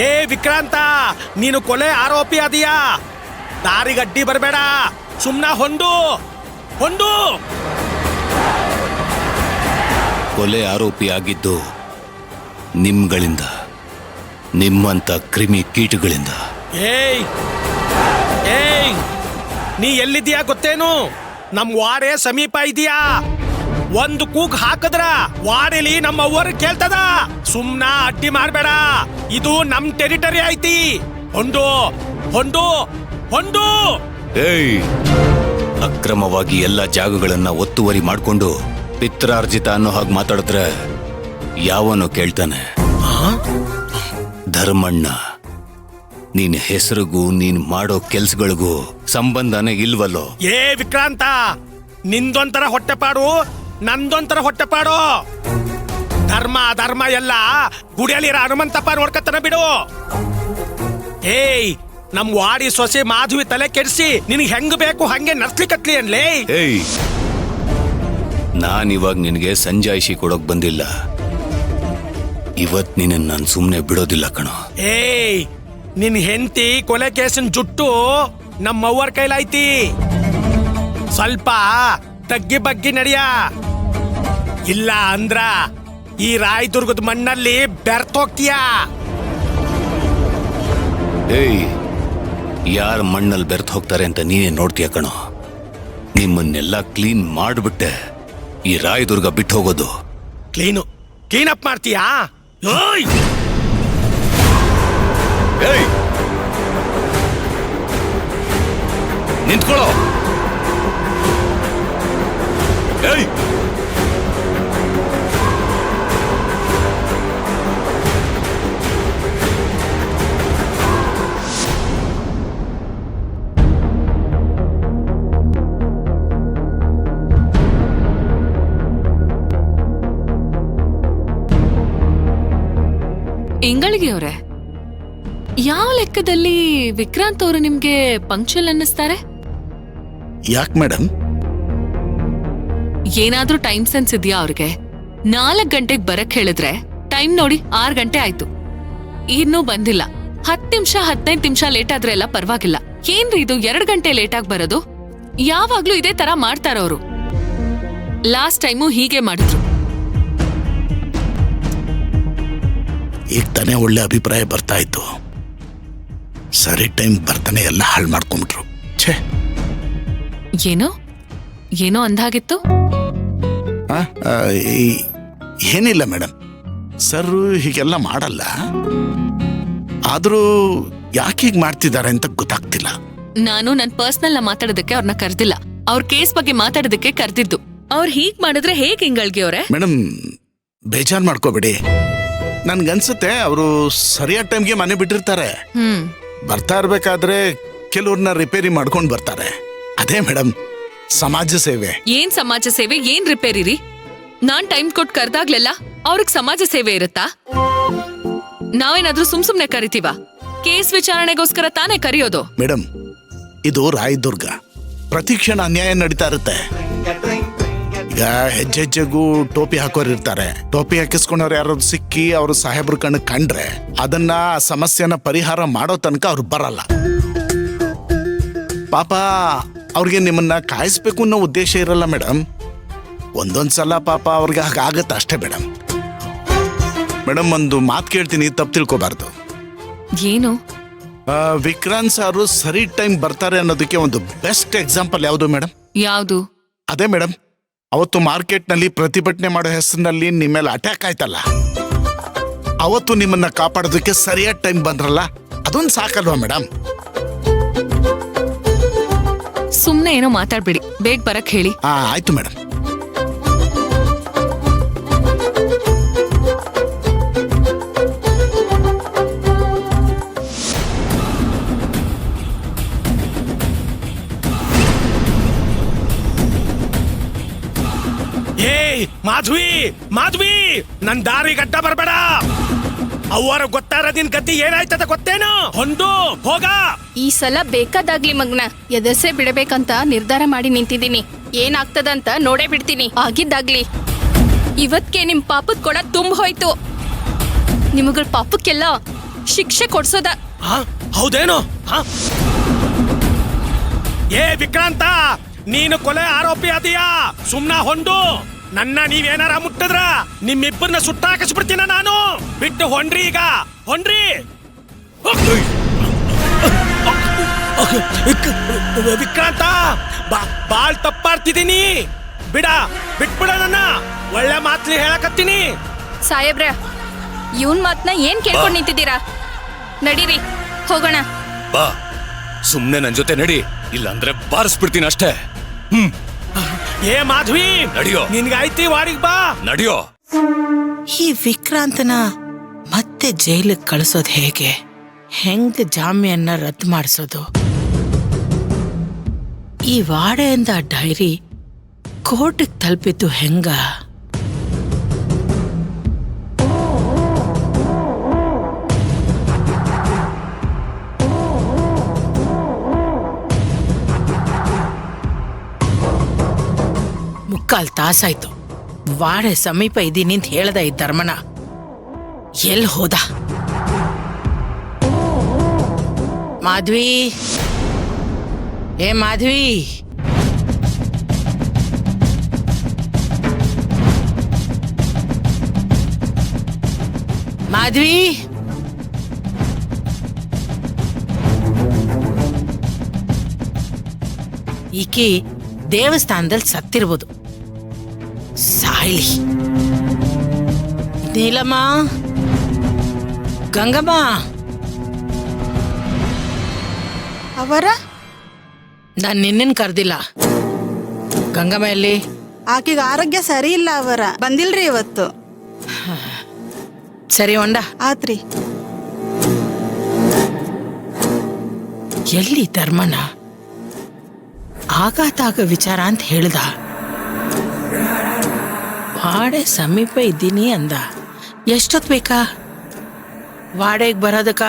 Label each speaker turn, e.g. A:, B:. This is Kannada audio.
A: ಏ ವಿಕ್ರಾಂತ, ನೀನು ಕೊಲೆ ಆರೋಪಿ ಅದೀಯಾ? ದಾರಿಗಡ್ಡಿ ಬರಬೇಡ, ಸುಮ್ನ ಹೊಂಡು ಹೊಂಡು.
B: ಕೊಲೆ ಆರೋಪಿ ಆಗಿದ್ದು ನಿಮ್ಗಳಿಂದ, ನಿಮ್ಮಂತ ಕ್ರಿಮಿ ಕೀಟಗಳಿಂದ.
A: ಏಯ್ ಏಯ್, ನೀ ಎಲ್ಲಿದ್ದೀಯಾ ಗೊತ್ತೇನು? ನಮ್ ವಾಡೆ ಸಮೀಪ ಇದೀಯಾ? ಒಂದು ಕೂಗ್ ಹಾಕಿದ್ರ ವಾಡೆಲಿ ನಮ್ಮ ಅವ್ವರು ಕೇಳ್ತದ. ಸುಮ್ನ ಅಡ್ಡಿ ಮಾಡ್ಬೇಡ, ಇದು ನಮ್ ಟೆರಿಟರಿ ಐತಿ. ಹೊಂಡು ಹೊಂಡು ಹೊಂಡು.
B: ಏಯ್, ಅಕ್ರಮವಾಗಿ ಎಲ್ಲ ಜಾಗಗಳನ್ನ ಒತ್ತುವರಿ ಮಾಡ್ಕೊಂಡು ಪಿತ್ರಾರ್ಜಿತ ಅನ್ನೋ ಹಾಗೆ ಮಾತಾಡಿದ್ರೆ ಯಾವನು ಕೇಳ್ತಾನೆ? ಧರ್ಮಣ್ಣ, ನೀನ್ ಹೆಸರಿಗೂ ನೀನ್ ಮಾಡೋ ಕೆಲ್ಸಗಳಿಗೂ ಸಂಬಂಧನೇ ಇಲ್ವಲ್ಲೋ?
A: ಏ ವಿಕ್ರಾಂತ, ನಿಂದೊಂಥರ ಹೊಟ್ಟೆಪಾಡು, ನಂದೊಂಥರ ಹೊಟ್ಟೆಪಾಡು. ಧರ್ಮ ಧರ್ಮ ಎಲ್ಲ ಗುಡಿಯಲ್ಲಿರೋ ಹನುಮಂತಪ್ಪ ನೋಡ್ಕತ್ತನ ಬಿಡು. ಏಯ್, ನಮ್ ವಾಡಿ ಸೊಸೆ ಮಾಧವಿ ತಲೆ ಕೆಡಿಸಿ ನಿನಗೆ ಹೆಂಗ್ ಬೇಕು ಹಂಗೆ ನರ್ಸ್ಲಿಕತ್ಲಿ ಅನ್ಲೇ.
B: ಏಯ್, ನಾನಿವಾಗ ನಿನಗೆ ಸಂಜಾಯಿಷಿ ಕೊಡೋಕ್ ಬಂದಿಲ್ಲ. ಇವತ್ ನಿನ್ನ ನಾನು ಸುಮ್ನೆ ಬಿಡೋದಿಲ್ಲ ಕಣೋ.
A: ಏಯ್, ನಿನ್ ಹೆಂಡತಿ ಕೊಲೆ ಕೇಸಿನ ಜುಟ್ಟು ನಮ್ಮವ್ವರ ಕೈಲೈತಿ. ಸ್ವಲ್ಪ ತಗ್ಗಿ ಬಗ್ಗಿ ನಡಿಯ, ಇಲ್ಲ ಅಂದ್ರ ಈ ರಾಯದುರ್ಗದ ಮಣ್ಣಲ್ಲಿ ಬೆರ್ತೋಗ್ತೀಯ.
B: ಏಯ್, ಯಾರ ಮಣ್ಣಲ್ಲಿ ಬೆರ್ತ್ ಹೋಗ್ತಾರೆ ಅಂತ ನೀನೇ ನೋಡ್ತೀಯ ಕಣೋ. ನಿಮ್ಮನ್ನೆಲ್ಲ ಕ್ಲೀನ್ ಮಾಡ್ಬಿಟ್ಟೆ ಈ ರಾಯದುರ್ಗ ಬಿಟ್ಟು ಹೋಗೋದು.
A: ಕ್ಲೀನ್ ಅಪ್ ಮಾಡ್ತೀಯಾ? ಏಯ್
B: ಏಯ್, ನಿಂತ್ಕೊಳ್ಳೋ. ಏಯ್,
C: ಇಂಗಳಿಗೆ ಅವ್ರೆ, ಯಾವ ಲೆಕ್ಕದಲ್ಲಿ ವಿಕ್ರಾಂತ್ ಅವರು ನಿಮ್ಗೆ ಪಂಕ್ಚುಯಲ್ ಅನ್ನಿಸ್ತಾರೆ?
D: ಯಾಕೆ ಮೇಡಮ್?
C: ಏನಾದ್ರೂ ಟೈಮ್ ಸೆನ್ಸ್ ಇದೆಯಾ ಅವ್ರಿಗೆ? 4 ಗಂಟೆಗೆ ಬರಕ್ ಹೇಳಿದ್ರೆ ಟೈಮ್ ನೋಡಿ 6 ಗಂಟೆ ಆಯ್ತು, ಇನ್ನೂ ಬಂದಿಲ್ಲ. 10 ನಿಮಿಷ 15 ನಿಮಿಷ ಲೇಟ್ ಆದ್ರೆ ಎಲ್ಲ ಪರವಾಗಿಲ್ಲ. ಏನ್ರಿ ಇದು 2 ಗಂಟೆ ಲೇಟ್ ಆಗಿ ಬರೋದು? ಯಾವಾಗ್ಲೂ ಇದೇ ತರ ಮಾಡ್ತಾರವ್ರು. ಲಾಸ್ಟ್ ಟೈಮು ಹೀಗೆ ಮಾಡಿದ್ರು.
D: ಈಗ ತಾನೇ ಒಳ್ಳೆ ಅಭಿಪ್ರಾಯ ಬರ್ತಾ ಇತ್ತು, ಸರಿ ಟೈಮ್ ಬರ್ತಾನೆ ಎಲ್ಲ ಹಾಳು ಮಾಡ್ಕೊಂಡ್ಬಿಟ್ರು. ಛೇ,
C: ಏನೋ ಏನೋ ಅಂದಾಗಿತ್ತು.
D: ಏನಿಲ್ಲ ಮೇಡಮ್, ಸರ್ ಹೀಗೆಲ್ಲ ಮಾಡಲ್ಲ. ಆದ್ರೂ ಯಾಕೆ ಹೀಗೆ ಮಾಡ್ತಿದ್ದಾರೆ ಅಂತ ಗೊತ್ತಾಗ್ತಿಲ್ಲ.
C: ನಾನು ನನ್ ಪರ್ಸನಲ್ ಮಾತಾಡೋದಕ್ಕೆ ಅವ್ರನ್ನ ಕರ್ದಿಲ್ಲ, ಅವ್ರ ಕೇಸ್ ಬಗ್ಗೆ ಮಾತಾಡೋದಕ್ಕೆ ಕರ್ದಿದ್ದು. ಅವ್ರು ಹೀಗ್ ಮಾಡಿದ್ರೆ ಹೇಗೆ ಇಂಗಳಿಗೆ ಅವ್ರೆ?
D: ಮೇಡಮ್, ಬೇಜಾರ್ ಮಾಡ್ಕೋಬೇಡಿ. ನನ್ಗನ್ಸುತ್ತೆ ಅವರು ಸರಿಯಾದ ಟೈಮ್ಗೆ ಮನೆ ಬಿಟ್ಟಿರ್ತಾರೆ. ಬರ್ತಾ ಇರ್ಬೇಕಾದ್ರೆ ಕೆಲವ್ರನ್ನ ರಿಪೇರಿ ಮಾಡ್ಕೊಂಡು ಬರ್ತಾರೆ. ಅದೇ ಮೇಡಮ್ ಸಮಾಜ ಸೇವೆ.
C: ಏನ್ ಸಮಾಜ ಸೇವೆ, ಏನ್ ರಿಪೇರಿ ರೀ? ನಾನ್ ಟೈಮ್ ಕೊಟ್ಟು ಕರ್ದಾಗ್ಲೆಲ್ಲ ಅವ್ರಿಗೆ ಸಮಾಜ ಸೇವೆ ಇರುತ್ತಾ? ನಾವೇನಾದ್ರೂ ಸುಮ್ನೆ ಕರಿತೀವ? ಕೇಸ್ ವಿಚಾರಣೆಗೋಸ್ಕರ ತಾನೇ ಕರೆಯೋದು.
D: ಮೇಡಮ್, ಇದು ರಾಯದುರ್ಗ, ಪ್ರತಿ ಕ್ಷಣ ಅನ್ಯಾಯ ನಡೀತಾ ಇರುತ್ತೆ. ಈಗ ಹೆಜ್ಜೆ ಹೆಜ್ಜೆಗೂ ಟೋಪಿ ಹಾಕೋರು ಇರ್ತಾರೆ. ಟೋಪಿ ಹಾಕಿಸ್ಕೊಂಡವ್ರು ಯಾರು ಸಿಕ್ಕಿ ಅವ್ರ ಸಾಹೇಬ್ರ ಕಣ್ಣು ಕಂಡ್ರೆ ಅದನ್ನ ಸಮಸ್ಯೆನ ಪರಿಹಾರ ಮಾಡೋ ತನಕ ಅವ್ರು ಬರಲ್ಲ. ಪಾಪ ಅವ್ರಿಗೆ ನಿಮ್ಮನ್ನ ಕಾಯಿಸ್ಬೇಕು ಅನ್ನೋ ಉದ್ದೇಶ ಇರಲ್ಲ ಮೇಡಮ್. ಒಂದೊಂದ್ಸಲ ಪಾಪ ಅವ್ರಿಗೆ ಹಾಗಾಗತ್ತೆ ಅಷ್ಟೇ ಮೇಡಮ್. ಮೇಡಮ್, ಒಂದು ಮಾತು ಕೇಳ್ತೀನಿ, ತಪ್ಪು ತಿಳ್ಕೊಬಾರ್ದು.
C: ಏನು?
D: ವಿಕ್ರಾಂತ್ ಸಾರು ಸರಿ ಟೈಮ್ ಬರ್ತಾರೆ ಅನ್ನೋದಕ್ಕೆ ಒಂದು ಬೆಸ್ಟ್ ಎಕ್ಸಾಂಪಲ್ ಯಾವುದು ಮೇಡಮ್?
C: ಯಾವುದು?
D: ಅದೇ ಮೇಡಮ್, ಅವತ್ತು ಮಾರ್ಕೆಟ್ನಲ್ಲಿ ಪ್ರತಿಭಟನೆ ಮಾಡೋ ಹೆಸರಿನಲ್ಲಿ ನಿಮ್ಮೇಲೆ ಅಟ್ಯಾಕ್ ಆಯ್ತಲ್ಲ, ಅವತ್ತು ನಿಮ್ಮನ್ನ ಕಾಪಾಡೋದಕ್ಕೆ ಸರಿಯಾದ ಟೈಮ್ ಬಂದ್ರಲ್ಲ, ಅದೊಂದು ಸಾಕಲ್ವಾ ಮೇಡಮ್?
C: ಸುಮ್ನೆ ಏನೋ ಮಾತಾಡ್ಬಿಡಿ, ಬೇಗ ಬರಕ್ ಹೇಳಿ.
D: ಆಯ್ತು ಮೇಡಮ್.
A: ಮಾಧವಿ, ನನ್ ದಾರಿ ಗಡ್ಡ ಬರ್ಬೇಡ. ಅವ್ವರ ಗೊತ್ತಾರ ನಿನ್ ಗತಿ ಏನಾಯ್ತದ ಗೊತ್ತೇನು? ಹೊಂಡು ಹೋಗ.
E: ಈ ಸಲ ಬೇಕಾದಾಗ್ಲಿ ಮಗ್ನ, ಎದರ್ಸೆ ಬಿಡಬೇಕಂತ ನಿರ್ಧಾರ ಮಾಡಿ ನಿಂತಿದ್ದೀನಿ. ಏನಾಗ್ತದಂತ ನೋಡೇ ಬಿಡ್ತೀನಿ. ಆಗಿದ್ದಾಗ್ಲಿ. ಇವತ್ಗೆ ನಿಮ್ ಪಾಪದ ಕೊಡ ತುಂಬ ಹೋಯ್ತು. ನಿಮಗಳ ಪಾಪಕ್ಕೆಲ್ಲ ಶಿಕ್ಷೆ ಕೊಡ್ಸೋದ.
A: ಆ? ಹೌದೇನು ಆ? ಏ ವಿಕ್ರಾಂತ, ನೀನು ಕೊಲೆ ಆರೋಪಿ ಅದೀಯಾ? ಸುಮ್ನ ಹೊಂಡು. ನನ್ನ ನೀವೇನಾರ ಮುಟ್ಟಿದ್ರ ನಿಮ್ಮಿಬ್ಬರನ್ನ ಸುಟ್ಟಾಕಿಸ್ಬಿಡ್ತೀನ ನಾನು. ಬಿಟ್ಟು ಹೊಂಡ್ರಿ ಈಗ, ಹೊಂಡ್ರಿ. ವಿಕ್ರಾಂತ, ಬಾಳ್ ತಪ್ಪಾಡ್ತಿದ್ದೀನಿ. ಬಿಟ್ಬಿಡ ನನ್ನ. ಒಳ್ಳೆ ಮಾತ್ಲಿ ಹೇಳಕತ್ತೀನಿ.
E: ಸಾಹೇಬ್ರ, ಇವನ್ ಮಾತ್ನ ಏನ್ ಕೇಳ್ಕೊಂಡ್ ನಿಂತಿದ್ದೀರಾ? ನಡೀರಿ, ಹೋಗೋಣ.
B: ಬಾ, ಸುಮ್ನೆ ನನ್ ಜೊತೆ ನಡಿ, ಇಲ್ಲಾಂದ್ರೆ ಬಾರಿಸ್ಬಿಡ್ತೀನಿ ಅಷ್ಟೇ.
A: ಏ ಮಾಧವಿ,
B: ನಡಿಯೋ.
A: ನಿನ್ಗಾಯ್ತಿ ವಾಡಿಗ್ ಬಾ.
B: ನಡಿಯೋ.
F: ಈ ವಿಕ್ರಾಂತನ ಮತ್ತೆ ಜೈಲಿಗೆ ಕಳಿಸೋದು ಹೇಗೆ? ಹೆಂಗ್ ಜಾಮ್ಯನ್ನ ರದ್ದು ಮಾಡಿಸೋದು? ಈ ವಾಡೆಯಿಂದ ಡೈರಿ ಕೋರ್ಟಿಗೆ ತಲುಪಿದ್ದು ಹೆಂಗ? ಮುಕ್ಕಾಲ್ ತಾಸಾಯ್ತು. ವಾಡೆ ಸಮೀಪ ಇದ್ದೀನಿ ಅಂತ ಹೇಳ್ದ ಈ ಧರ್ಮನ. ಎಲ್ ಹೋದ? ಮಾಧವಿ, ಏ ಮಾಧವಿ, ಮಾಧವಿ, ಈಕೆ ದೇವಸ್ಥಾನದಲ್ಲಿ ಸತ್ತಿರ್ಬೋದು. ಸಾಯ್ಲಿ. ನೀಲಮ್ಮ, ಗಂಗಮ್ಮ,
G: ಅವರ
F: ನಾನು ನಿನ್ನನ್ ಕರ್ದಿಲ್ಲ. ಗಂಗಮ್ಮ ಎಲ್ಲಿ?
G: ಆಕೆಗೆ ಆರೋಗ್ಯ ಸರಿ ಇಲ್ಲ ಅವರ. ಬಂದಿಲ್ರಿ ಇವತ್ತು.
F: ಸರಿ ಹೊಂಡ
G: ಆತ್ರಿ.
F: ಎಲ್ಲಿ ಧರ್ಮನ? ಆಘಾತ ವಿಚಾರ ಅಂತ ಹೇಳ್ದ. ವಾಡೆ ಸಮೀಪ ಇದ್ದೀನಿ ಅಂದ. ಎಷ್ಟೊತ್ ಬೇಕಾ ವಾಡೆಗೆ ಬರೋದಕ್ಕ?